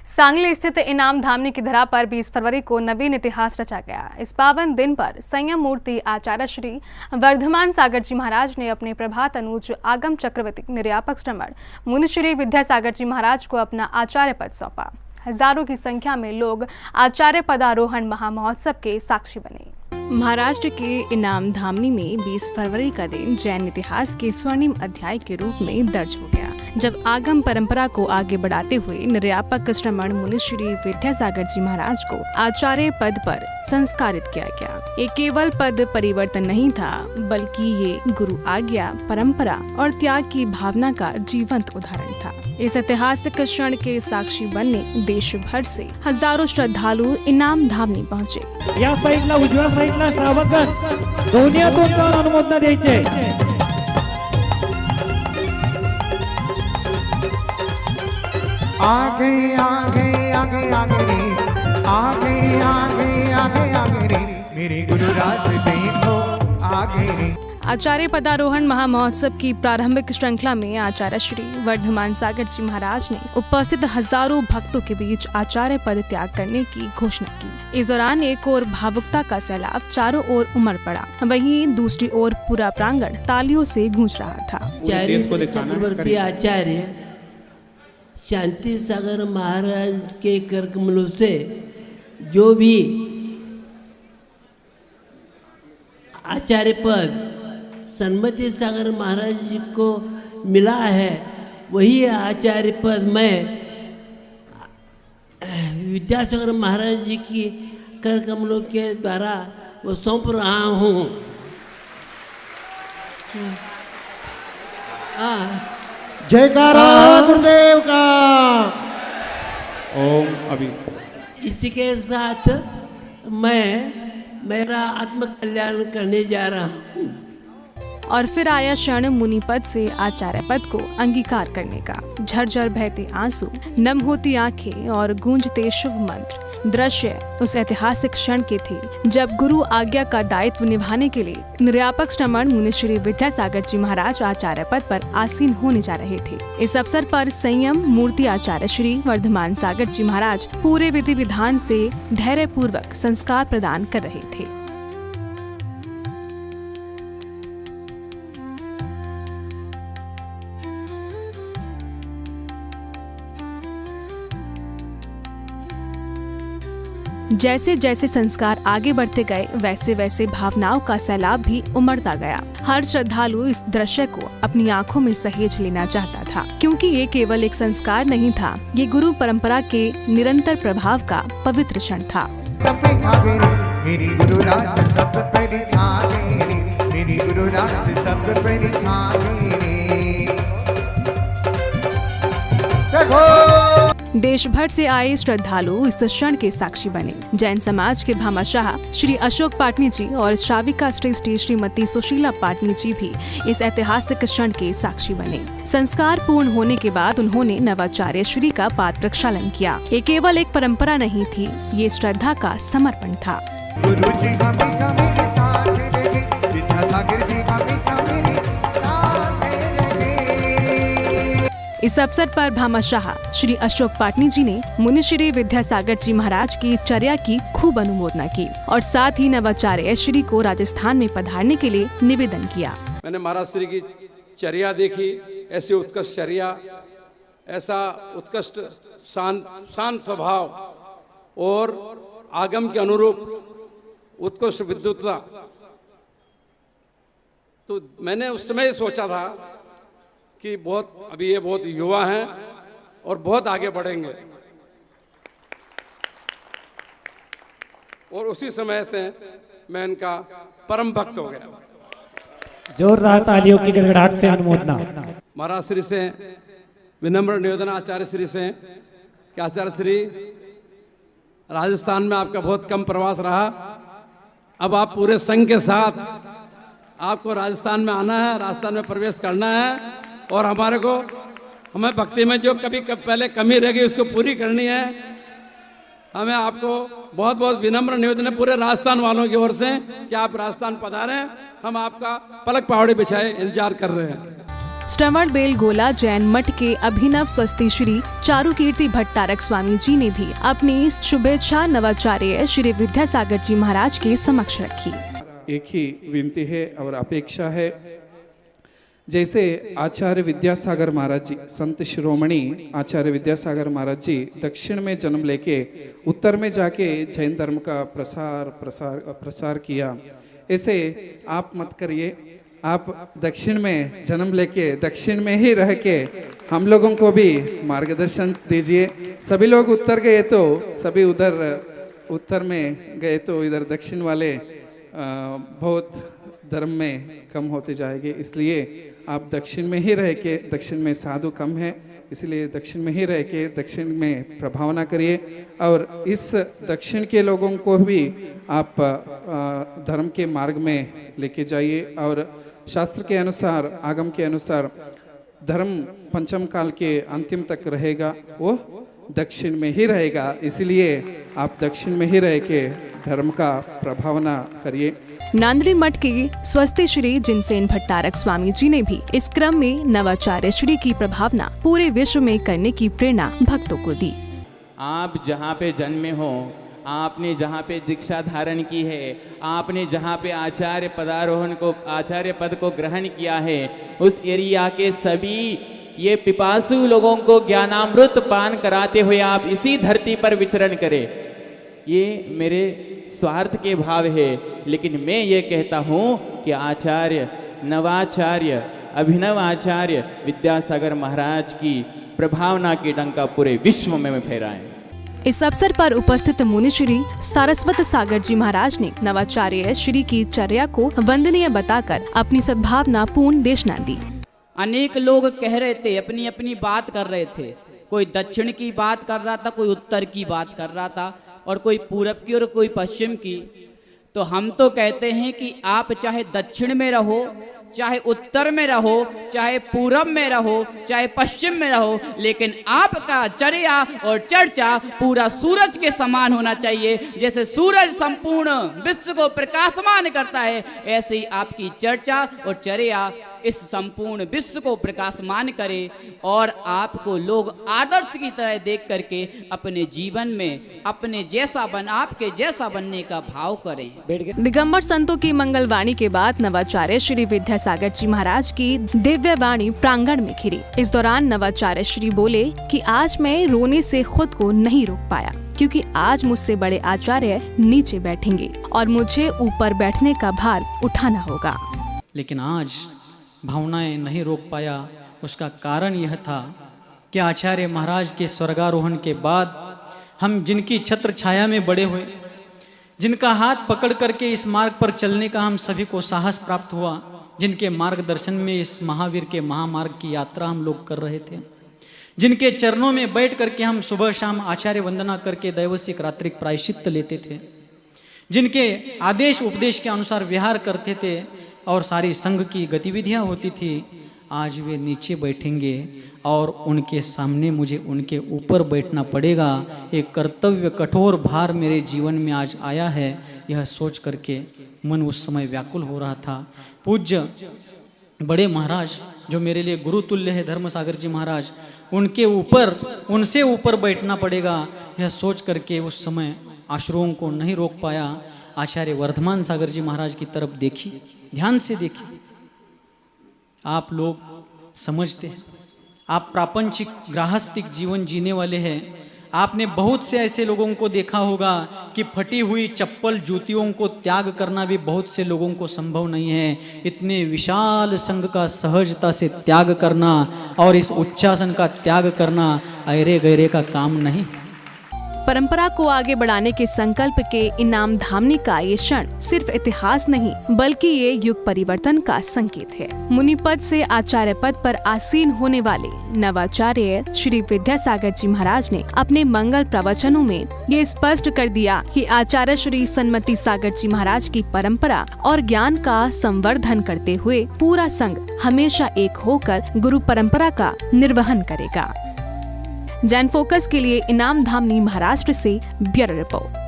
सांगली स्थित इनाम धामनी की धरा पर 20 फरवरी को नवीन इतिहास रचा गया। इस पावन दिन पर संयम मूर्ति आचार्य श्री वर्धमान सागर जी महाराज ने अपने प्रभात अनुज आगम चक्रवर्ती निर्यापक श्रमण मुनि श्री विद्यासागर जी महाराज को अपना आचार्य पद सौंपा। हजारों की संख्या में लोग आचार्य पदारोहण महामहोत्सव के साक्षी बने। महाराष्ट्र के इनाम धामनी में 20 फरवरी का दिन जैन इतिहास के स्वर्णिम अध्याय के रूप में दर्ज हो गया, जब आगम परंपरा को आगे बढ़ाते हुए निर्यापक श्रमण मुनि श्री विद्यासागर जी महाराज को आचार्य पद पर संस्कारित किया गया। ये केवल पद परिवर्तन नहीं था, बल्कि ये गुरु आज्ञा, परंपरा और त्याग की भावना का जीवंत उदाहरण था। इस ऐतिहासिक क्षण के साक्षी बनने देश भर से हजारों श्रद्धालु इनाम धामनी पहुँचे। या साइडला उजव्या साइडला श्रावकगण दोन्हीतून जाऊन अनुमोदन द्यायचे। आगे आगे आगे आगे रे, आगे आगे आगे आगे रे, मेरे गुरुराज देखो आगे रे। आचार्य पदारोहण महामहोत्सव की प्रारंभिक श्रृंखला में आचार्य श्री वर्धमान सागर जी महाराज ने उपस्थित हजारों भक्तों के बीच आचार्य पद त्याग करने की घोषणा की। इस दौरान एक ओर भावुकता का सैलाब चारों ओर उमड़ पड़ा, वहीं दूसरी ओर पूरा प्रांगण तालियों से गूंज रहा था। चक्रवर्ती आचार्य शांति सागर महाराज के कर कमलों से जो भी आचार्य पद सन्मति सागर महाराज जी को मिला है, वही आचार्य पद मैं विद्यासागर महाराज जी की कर कमलों के द्वारा वो सौंप रहा हूँ। जयकारा गुरुदेव का। ओम अभी इसी के साथ मैं मेरा आत्म कल्याण करने जा रहा हूँ। और फिर आया क्षण मुनि पद से आचार्य पद को अंगीकार करने का। झरझर बहते आंसू, नम होती आंखें और गूंजते शुभ मंत्र। दृश्य उस ऐतिहासिक क्षण के थे जब गुरु आज्ञा का दायित्व निभाने के लिए निर्यापक श्रमण मुनि श्री विद्यासागर जी महाराज आचार्य पद पर आसीन होने जा रहे थे। इस अवसर पर संयम मूर्ति आचार्य श्री वर्धमान सागर जी महाराज पूरे विधि विधान से धैर्य पूर्वक संस्कार प्रदान कर रहे थे। जैसे जैसे संस्कार आगे बढ़ते गए, वैसे वैसे भावनाओं का सैलाब भी उमड़ता गया। हर श्रद्धालु इस दृश्य को अपनी आंखों में सहेज लेना चाहता था, क्योंकि ये केवल एक संस्कार नहीं था, ये गुरु परंपरा के निरंतर प्रभाव का पवित्र क्षण था। मेरी गुरुराज सब पर छावे रे, मेरी गुरुराज सब पर छावे रे। देश भर से आए श्रद्धालु इस क्षण के साक्षी बने। जैन समाज के भामाशाह श्री अशोक पाटनी जी और श्राविका श्री श्रीमती सुशीला पाटनी जी भी इस ऐतिहासिक क्षण के साक्षी बने। संस्कार पूर्ण होने के बाद उन्होंने नवाचार्य श्री का पाद प्रक्षालन किया। ये केवल एक परंपरा नहीं थी, ये श्रद्धा का समर्पण था। गुरु जी हमेशा मेरे साथ रहे, विद्यासागर जी हमेशा मेरे साथ रहे। इस अवसर पर भामाशाह श्री अशोक पाटनी जी ने मुनि श्री विद्यासागर जी महाराज की चर्या की खूब अनुमोदना की और साथ ही नवाचार्य श्री को राजस्थान में पधारने के लिए निवेदन किया। मैंने महाराज श्री की चर्या देखी, ऐसी उत्कृष्ट चर्या, ऐसा उत्कृष्ट शांत स्वभाव और आगम के अनुरूप उत्कृष्ट विद्वत्ता। तो मैंने उस समय सोचा था कि अभी ये बहुत युवा हैं और बहुत आगे बढ़ेंगे, और उसी समय से मैं इनका परम भक्त हो गया। जोरदार तालियों की गड़गड़ाहट से अनुमोदना। महाराज श्री से विनम्र निवेदन आचार्य श्री से कि आचार्य श्री, राजस्थान में आपका बहुत कम प्रवास रहा, अब आप पूरे संघ के साथ आपको राजस्थान में आना है, राजस्थान में प्रवेश करना है, और हमें भक्ति में जो पहले कमी रह गई उसको पूरी करनी है। हमें आपको बहुत बहुत विनम्र निवेदन है पूरे राजस्थान वालों की ओर से कि आप राजस्थान पधारें, हम आपका पलक पहाड़ी बिछाए इंतजार कर रहे हैं। श्रवण बेल गोला जैन मठ के अभिनव स्वस्ति श्री चारुकीर्ति भट्टारक स्वामी जी ने भी अपनी शुभेच्छा नवाचार्य श्री विद्यासागर जी महाराज के समक्ष रखी। एक ही विनती है और अपेक्षा है, जैसे आचार्य विद्यासागर महाराज जी, संत शिरोमणि आचार्य विद्यासागर महाराज जी दक्षिण में जन्म लेके उत्तर में जाके जैन धर्म का प्रसार किया, ऐसे आप मत करिए। आप दक्षिण में जन्म लेके दक्षिण में ही रह के हम लोगों को भी मार्गदर्शन दीजिए। सभी लोग उत्तर गए तो सभी उधर उत्तर में गए तो इधर दक्षिण वाले बहुत धर्म में कम होते जाएंगे, इसलिए आप दक्षिण में ही रह के, दक्षिण में साधु कम है इसलिए दक्षिण में ही रह के दक्षिण में प्रभावना करिए और इस दक्षिण के लोगों को भी आप धर्म के मार्ग में लेके जाइए। और शास्त्र के अनुसार, आगम के अनुसार धर्म पंचम काल के अंतिम तक रहेगा, वो दक्षिण में ही रहेगा, इसलिए आप दक्षिण में ही रह के धर्म का प्रभावना करिए। नांदरी मठ के स्वस्ति श्री जिनसेन भट्टारक स्वामी जी ने भी इस क्रम में नवाचार्य श्री की प्रभावना पूरे विश्व में करने की प्रेरणा भक्तों को दी। आप जहाँ पे जन्मे हो, आपने जहाँ पे दीक्षा धारण की है, आपने जहाँ पे आचार्य पद को ग्रहण किया है, उस एरिया के सभी ये पिपासु लोगों को ज्ञानामृत पान कराते हुए आप इसी धरती पर विचरण करें। ये मेरे स्वार्थ के भाव है, लेकिन मैं ये कहता हूँ कि आचार्य नवाचार्य अभिनव आचार्य विद्यासागर महाराज की प्रभावना की डंका पूरे विश्व में फहराएं। इस अवसर पर उपस्थित मुनि श्री सारस्वत सागर जी महाराज ने नवाचार्य श्री की चर्या को वंदनीय बताकर अपनी सद्भावना पूर्ण देशना दी। अनेक लोग कह रहे थे, अपनी अपनी बात कर रहे थे, कोई दक्षिण की बात कर रहा था, कोई उत्तर की बात कर रहा था और कोई पूरब की और कोई पश्चिम की। तो हम तो कहते हैं कि आप चाहे दक्षिण में रहो, चाहे उत्तर में रहो, चाहे पूरब में रहो, चाहे पश्चिम में रहो, लेकिन आपका चर्या और चर्चा पूरा सूरज के समान होना चाहिए। जैसे सूरज संपूर्ण विश्व को प्रकाशमान करता है, ऐसे ही आपकी चर्चा और चर्या इस संपूर्ण विश्व को प्रकाशमान करे और आपको लोग आदर्श की तरह देख करके अपने जीवन में आपके जैसा बनने का भाव करें। दिगंबर संतों की मंगलवाणी के बाद नवाचार्य श्री विद्यासागर जी महाराज की दिव्य वाणी प्रांगण में घिरी। इस दौरान नवाचार्य श्री बोले कि आज मैं रोने से खुद को नहीं रोक पाया, क्योंकि आज मुझसे बड़े आचार्य नीचे बैठेंगे और मुझे ऊपर बैठने का भार उठाना होगा। लेकिन आज भावनाएं नहीं रोक पाया। उसका कारण यह था कि आचार्य महाराज के स्वर्गारोहण के बाद हम जिनकी छत्र छाया में बड़े हुए, जिनका हाथ पकड़ करके इस मार्ग पर चलने का हम सभी को साहस प्राप्त हुआ, जिनके मार्गदर्शन में इस महावीर के महामार्ग की यात्रा हम लोग कर रहे थे, जिनके चरणों में बैठ करके हम सुबह शाम आचार्य वंदना करके दैवसिक रात्रिक प्रायश्चित्त लेते थे, जिनके आदेश उपदेश के अनुसार विहार करते थे और सारी संघ की गतिविधियां होती थी, आज वे नीचे बैठेंगे और उनके सामने मुझे उनके ऊपर बैठना पड़ेगा। एक कर्तव्य कठोर भार मेरे जीवन में आज आया है, यह सोच करके मन उस समय व्याकुल हो रहा था। पूज्य बड़े महाराज जो मेरे लिए गुरु तुल्य है, धर्मसागर जी महाराज, उनसे ऊपर बैठना पड़ेगा, यह सोच करके उस समय आश्रुओं को नहीं रोक पाया। आचार्य वर्धमान सागर जी महाराज की तरफ देखी, ध्यान से देखिए। आप लोग समझते हैं, आप प्रापंचिक गृहस्थिक जीवन जीने वाले हैं। आपने बहुत से ऐसे लोगों को देखा होगा कि फटी हुई चप्पल जूतियों को त्याग करना भी बहुत से लोगों को संभव नहीं है। इतने विशाल संघ का सहजता से त्याग करना और इस उच्चासन का त्याग करना अरे गहरे का काम नहीं। परंपरा को आगे बढ़ाने के संकल्प के इनाम धामनी का ये क्षण सिर्फ इतिहास नहीं बल्कि ये युग परिवर्तन का संकेत है। मुनि पद से आचार्य पद पर आसीन होने वाले नवाचार्य श्री विद्यासागर जी महाराज ने अपने मंगल प्रवचनों में ये स्पष्ट कर दिया कि आचार्य श्री सन्मति सागर जी महाराज की परंपरा और ज्ञान का संवर्धन करते हुए पूरा संघ हमेशा एक होकर गुरु परंपरा का निर्वहन करेगा। जैन फोकस के लिए इनाम धामनी महाराष्ट्र से ब्यूरो रिपोर्ट।